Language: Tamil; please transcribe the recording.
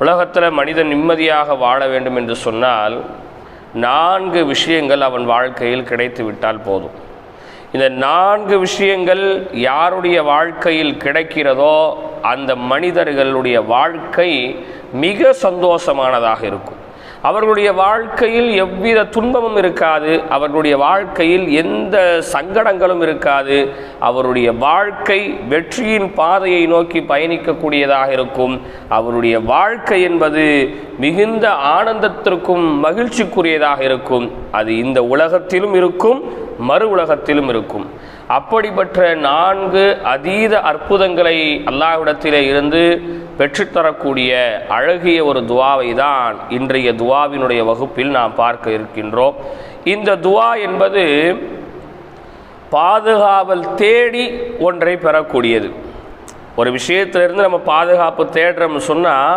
உலகத்தில் மனிதன் நிம்மதியாக வாழ வேண்டும் என்று சொன்னால் 4 விஷயங்கள் அவன் வாழ்க்கையில் கிடைத்து விட்டால் போதும். இந்த 4 விஷயங்கள் யாருடைய வாழ்க்கையில் கிடைக்கிறதோ அந்த மனிதர்களுடைய வாழ்க்கை மிக சந்தோஷமானதாக இருக்கும். அவர்களுடைய வாழ்க்கையில் எவ்வித துன்பமும் இருக்காது, அவர்களுடைய வாழ்க்கையில் எந்த சங்கடங்களும் இருக்காது, அவருடைய வாழ்க்கை வெற்றியின் பாதையை நோக்கி பயணிக்கக்கூடியதாக இருக்கும். அவருடைய வாழ்க்கை என்பது மிகுந்த ஆனந்தத்திற்கும் மகிழ்ச்சிக்குரியதாக இருக்கும். அது இந்த உலகத்திலும் இருக்கும், மறு உலகத்திலும் இருக்கும். அப்படிப்பட்ட 4 அதீத அற்புதங்களை அல்லாஹ்விடத்திலே இருந்து பெற்றுத்தரக்கூடிய அழகிய ஒரு துவாவை தான் இன்றைய துவாவினுடைய வகுப்பில் நாம் பார்க்க இருக்கின்றோம். இந்த துவா என்பது பாதுகாவல் தேடி ஒன்றை பெறக்கூடியது. ஒரு விஷயத்திலிருந்து நம்ம பாதுகாப்பு தேடுறோம்னு சொன்னால்